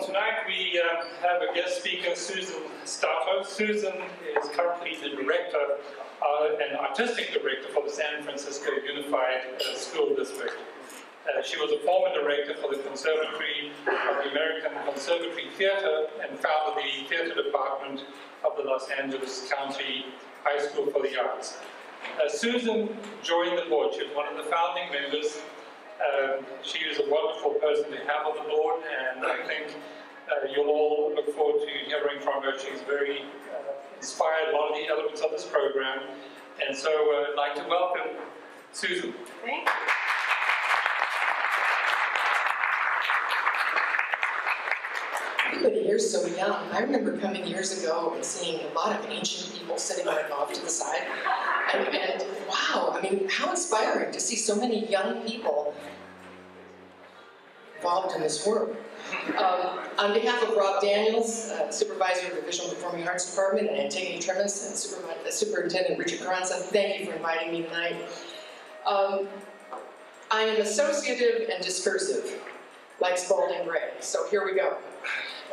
tonight we have a guest speaker, Susan Stauter. Susan is currently the director and artistic director for the San Francisco Unified School District. She was a former director for the Conservatory of the American Conservatory Theater and founded the theater department of the Los Angeles County High School for the Arts. Susan joined the board. She was one of the founding members. She is a wonderful person to have on the board, and I think you'll all look forward to hearing from her. She's very inspired a lot of the elements of this program, and so I'd like to welcome Susan. Thank you. Everybody here is so young. I remember coming years ago and seeing a lot of ancient people sitting right off to the side. And wow, I mean, how inspiring to see so many young people involved in this work. On behalf of Rob Daniels, Supervisor of the Visual Performing Arts Department, and Antigone Trimis, and Superintendent Richard Carranza, thank you for inviting me tonight. I am associative and discursive, like Spalding Gray, so here we go.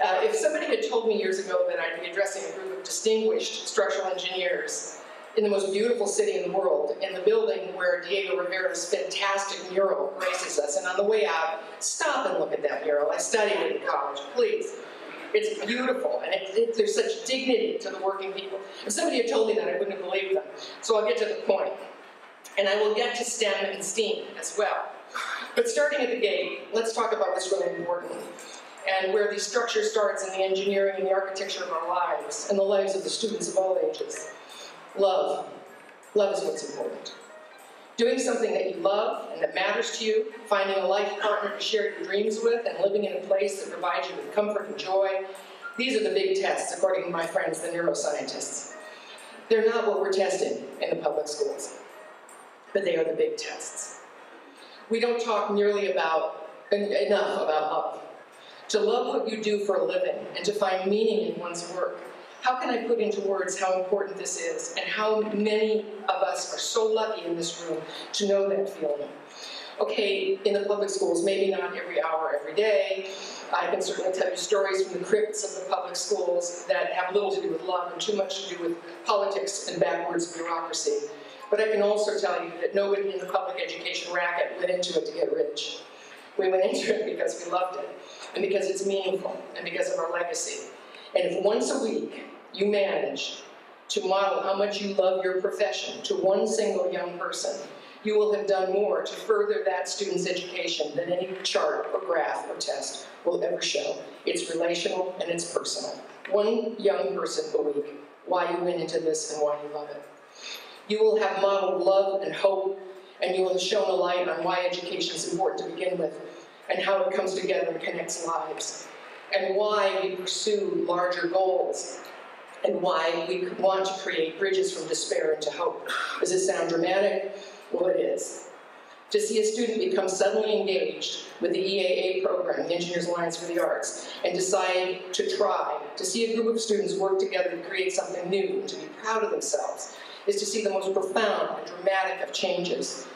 If somebody had told me years ago that I'd be addressing a group of distinguished structural engineers in the most beautiful city in the world, in the building where Diego Rivera's fantastic mural graces us, and on the way out, stop and look at that mural. I studied it in college, please. It's beautiful, and there's such dignity to the working people. If somebody had told me that, I wouldn't have believed them. So I'll get to the point. And I will get to STEM and STEAM as well. But starting at the gate, let's talk about what's really important, and where the structure starts in the engineering and the architecture of our lives, and the lives of the students of all ages. Love. Love is what's important. Doing something that you love and that matters to you, finding a life partner to share your dreams with, and living in a place that provides you with comfort and joy, these are the big tests, according to my friends, the neuroscientists. They're not what we're testing in the public schools, but they are the big tests. We don't talk nearly enough about love. To love what you do for a living and to find meaning in one's work. How can I put into words how important this is and how many of us are so lucky in this room to know that feeling? Okay, in the public schools, maybe not every hour, every day. I can certainly tell you stories from the crypts of the public schools that have little to do with love and too much to do with politics and backwards bureaucracy. But I can also tell you that nobody in the public education racket went into it to get rich. We went into it because we loved it, and because it's meaningful, and because of our legacy. And if once a week you manage to model how much you love your profession to one single young person, you will have done more to further that student's education than any chart or graph or test will ever show. It's relational and it's personal. One young person a week, why you went into this and why you love it. You will have modeled love and hope, and you will have shown a light on why education is important to begin with, and how it comes together and connects lives, and why we pursue larger goals, and why we want to create bridges from despair into hope. Does it sound dramatic? Well, it is. To see a student become suddenly engaged with the EAA program, the Engineers Alliance for the Arts, and decide to try, to see a group of students work together to create something new and to be proud of themselves, is to see the most profound and dramatic of changes.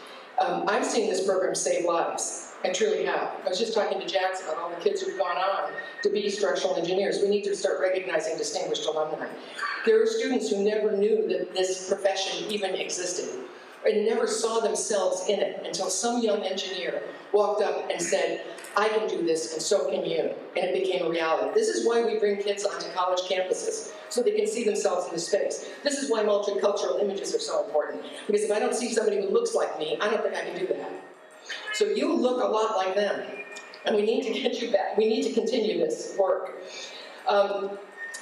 I've seen this program save lives. I truly have. I was just talking to Jax about all the kids who've gone on to be structural engineers. We need to start recognizing distinguished alumni. There are students who never knew that this profession even existed, and never saw themselves in it until some young engineer walked up and said, I can do this, and so can you. And it became a reality. This is why we bring kids onto college campuses, so they can see themselves in the space. This is why multicultural images are so important. Because if I don't see somebody who looks like me, I don't think I can do that. So you look a lot like them, and we need to get you back. We need to continue this work.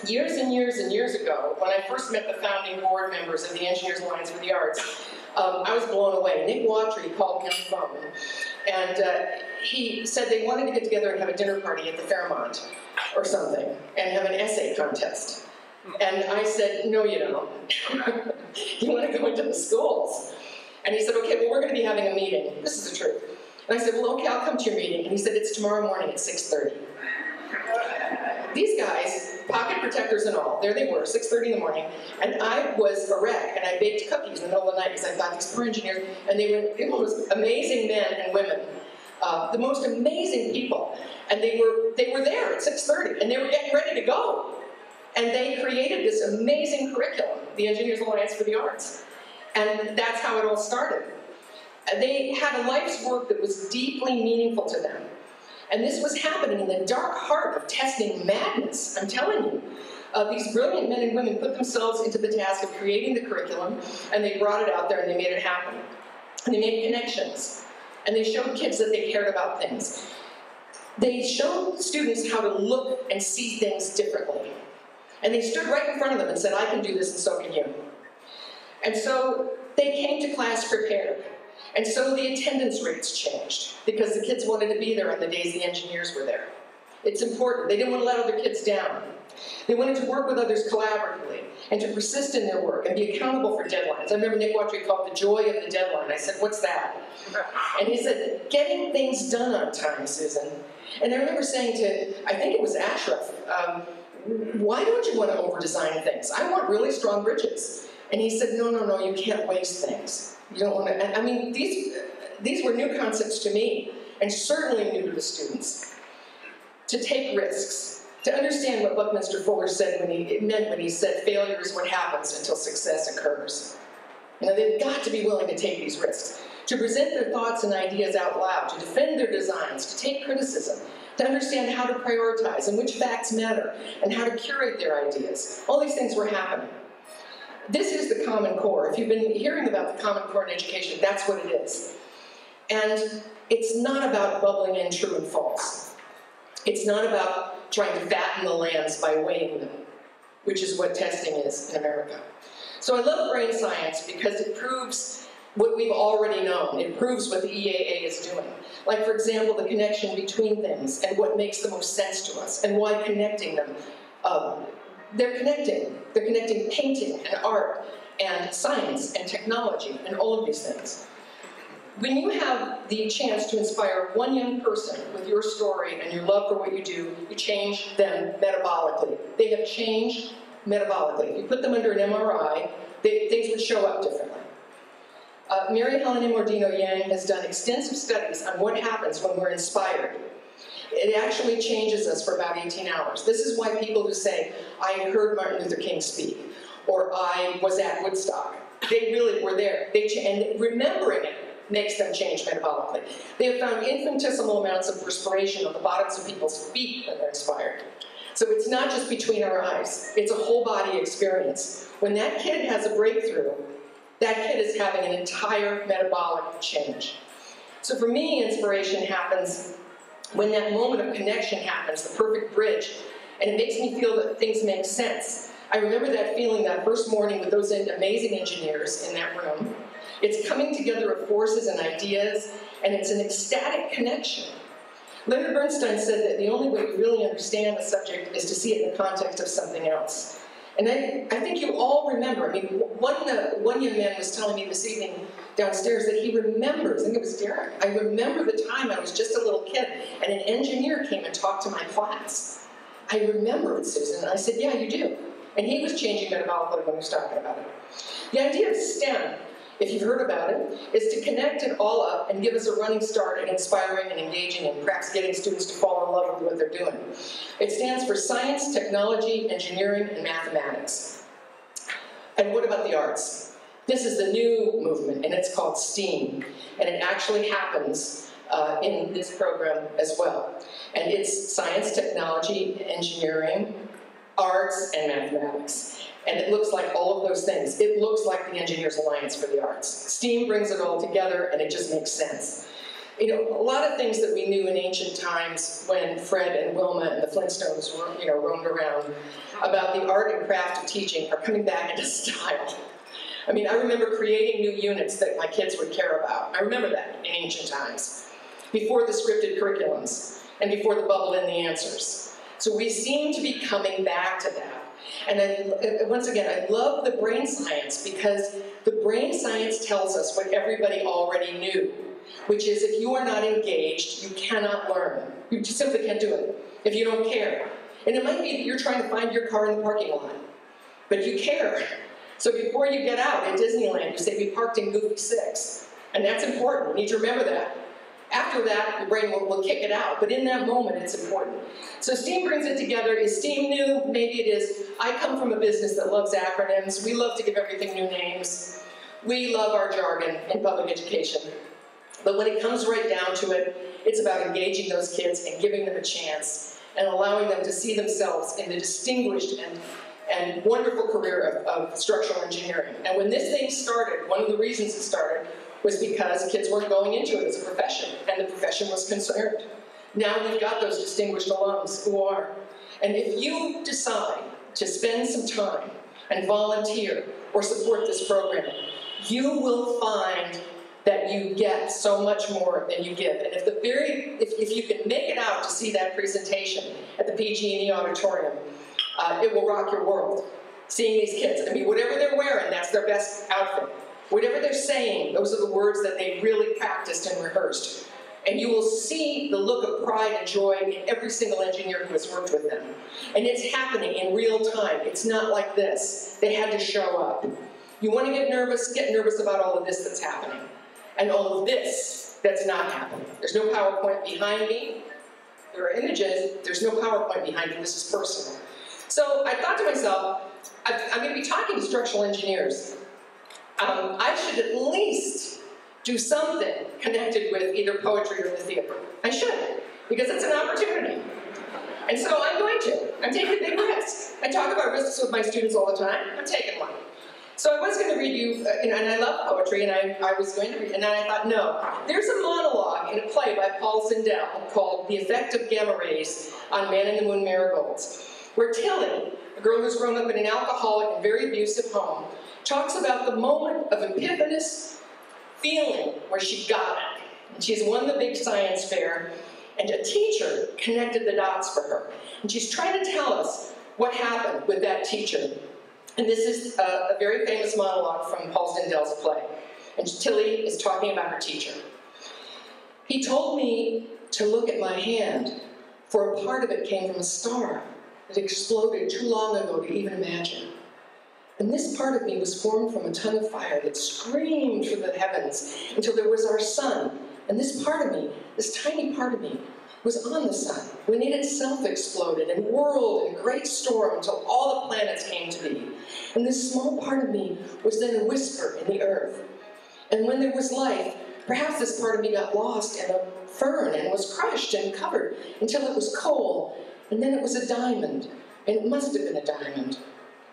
Years and years and years ago, when I first met the founding board members of the Engineers Alliance for the Arts, I was blown away. Nick Watry called me on the phone, and he said they wanted to get together and have a dinner party at the Fairmont or something, and have an essay contest. And I said, no, you don't. You want to go into the schools. And he said, okay, well, we're going to be having a meeting. This is the truth. And I said, well, okay, I'll come to your meeting. And he said, it's tomorrow morning at 6:30. These guys, pocket protectors and all, there they were, 6:30 in the morning, and I was a wreck, and I baked cookies in the middle of the night because I thought these poor engineers, and they were the most amazing men and women the most amazing people. And they were there at 6:30, and they were getting ready to go. And they created this amazing curriculum, the Engineers Alliance for the Arts. And that's how it all started. They had a life's work that was deeply meaningful to them. And this was happening in the dark heart of testing madness, I'm telling you. These brilliant men and women put themselves into the task of creating the curriculum, and they brought it out there and they made it happen. And they made connections. And they showed kids that they cared about things. They showed students how to look and see things differently. And they stood right in front of them and said, I can do this and so can you. And so they came to class prepared. And so the attendance rates changed because the kids wanted to be there on the days the engineers were there. It's important. They didn't want to let other kids down. They wanted to work with others collaboratively and to persist in their work and be accountable for deadlines. I remember Nick Watry called it the joy of the deadline. I said, what's that? And he said, getting things done on time, Susan. And I remember saying to, I think it was Ashraf, why don't you want to over-design things? I want really strong bridges. And he said, no, no, no, you can't waste things. You don't want to, I mean, these were new concepts to me, and certainly new to the students. To take risks, to understand what Buckminster Fuller said meant when he said failure is what happens until success occurs. You know, they've got to be willing to take these risks, to present their thoughts and ideas out loud, to defend their designs, to take criticism, to understand how to prioritize and which facts matter, and how to curate their ideas. All these things were happening. This is the Common Core. If you've been hearing about the Common Core in education, that's what it is. And it's not about bubbling in true and false. It's not about trying to fatten the lambs by weighing them, which is what testing is in America. So I love brain science because it proves what we've already known. It proves what the EAA is doing. Like, for example, the connection between things and what makes the most sense to us and why connecting them. They're connecting. They're connecting painting and art and science and technology and all of these things. When you have the chance to inspire one young person with your story and your love for what you do, you change them metabolically. They have changed metabolically. If you put them under an MRI, things would show up differently. Mary Helen Immordino Yang has done extensive studies on what happens when we're inspired. It actually changes us for about 18 hours. This is why people who say, I heard Martin Luther King speak, or I was at Woodstock, they really were there. And remembering it makes them change metabolically. They have found infinitesimal amounts of perspiration on the bottoms of people's feet when they're inspired. So it's not just between our eyes, it's a whole body experience. When that kid has a breakthrough, that kid is having an entire metabolic change. So for me, inspiration happens when that moment of connection happens, the perfect bridge, and it makes me feel that things make sense. I remember that feeling that first morning with those amazing engineers in that room. It's coming together of forces and ideas, and it's an ecstatic connection. Leonard Bernstein said that the only way we really understand a subject is to see it in the context of something else. And I think you all remember, I mean, one young man was telling me this evening downstairs that he remembers, I think it was Derek, I remember the time I was just a little kid and an engineer came and talked to my class. I remember it, Susan, and I said, yeah, you do. And he was changing metabolically when he was talking about it. The idea of STEM, if you've heard about it, is to connect it all up and give us a running start at inspiring and engaging and perhaps getting students to fall in love with what they're doing. It stands for science, technology, engineering, and mathematics. And what about the arts? This is the new movement, and it's called STEAM. And it actually happens in this program as well. And it's science, technology, engineering, arts, and mathematics. And it looks like all of those things. It looks like the Engineers Alliance for the Arts. STEAM brings it all together, and it just makes sense. You know, a lot of things that we knew in ancient times when Fred and Wilma and the Flintstones were, roamed around about the art and craft of teaching are coming back into style. I mean, I remember creating new units that my kids would care about. I remember that in ancient times, before the scripted curriculums and before the bubble in the answers. So we seem to be coming back to that. And once again, I love the brain science because the brain science tells us what everybody already knew, which is if you are not engaged, you cannot learn. You just simply can't do it if you don't care. And it might be that you're trying to find your car in the parking lot, but you care. So before you get out at Disneyland, you say, we parked in Goofy 6. And that's important. You need to remember that. After that, the brain will kick it out, but in that moment, it's important. So STEAM brings it together. Is STEAM new? Maybe it is. I come from a business that loves acronyms. We love to give everything new names. We love our jargon in public education. But when it comes right down to it, it's about engaging those kids and giving them a chance and allowing them to see themselves in the distinguished and wonderful career of structural engineering. And when this thing started, one of the reasons it started was because kids weren't going into it as a profession, and the profession was concerned. Now we've got those distinguished alums who are. And if you decide to spend some time and volunteer or support this program, you will find that you get so much more than you give. And if you can make it out to see that presentation at the PG&E auditorium, it will rock your world. Seeing these kids, I mean, whatever they're wearing, that's their best outfit. Whatever they're saying, those are the words that they really practiced and rehearsed. And you will see the look of pride and joy in every single engineer who has worked with them. And it's happening in real time. It's not like this. They had to show up. You want to get nervous about all of this that's happening. And all of this that's not happening. There's no PowerPoint behind me. There are images. There's no PowerPoint behind me. This is personal. So I thought to myself, I'm going to be talking to structural engineers. I should at least do something connected with either poetry or the theater. I should, because it's an opportunity. And so I'm going to. I'm taking a big risk. I talk about risks with my students all the time. I'm taking one. So I was going to read you, and I love poetry, and I was going to read, and then I thought, no. There's a monologue in a play by Paul Sindel called The Effect of Gamma Rays on Man in the Moon Marigolds, where Tilly, a girl who's grown up in an alcoholic and very abusive home, talks about the moment of epiphanous feeling where she got it. And she's won the big science fair, and a teacher connected the dots for her. And she's trying to tell us what happened with that teacher. And this is a very famous monologue from Paul Sindel's play. And Tilly is talking about her teacher. He told me to look at my hand, for a part of it came from a star that exploded too long ago to even imagine. And this part of me was formed from a tongue of fire that screamed through the heavens until there was our sun. And this part of me, this tiny part of me, was on the sun when it itself exploded and whirled in a great storm until all the planets came to be. And this small part of me was then a whisper in the earth. And when there was life, perhaps this part of me got lost in a fern and was crushed and covered until it was coal. And then it was a diamond, and it must have been a diamond.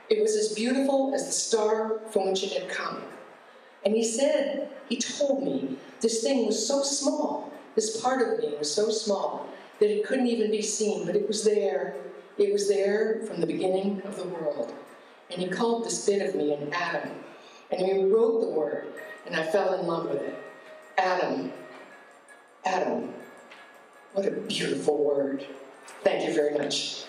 It was as beautiful as the star from which it had come. And he told me, this thing was so small, this part of me was so small, that it couldn't even be seen, but it was there. It was there from the beginning of the world. And he called this bit of me an atom. And he wrote the word, and I fell in love with it. Atom. Atom. What a beautiful word. Thank you very much.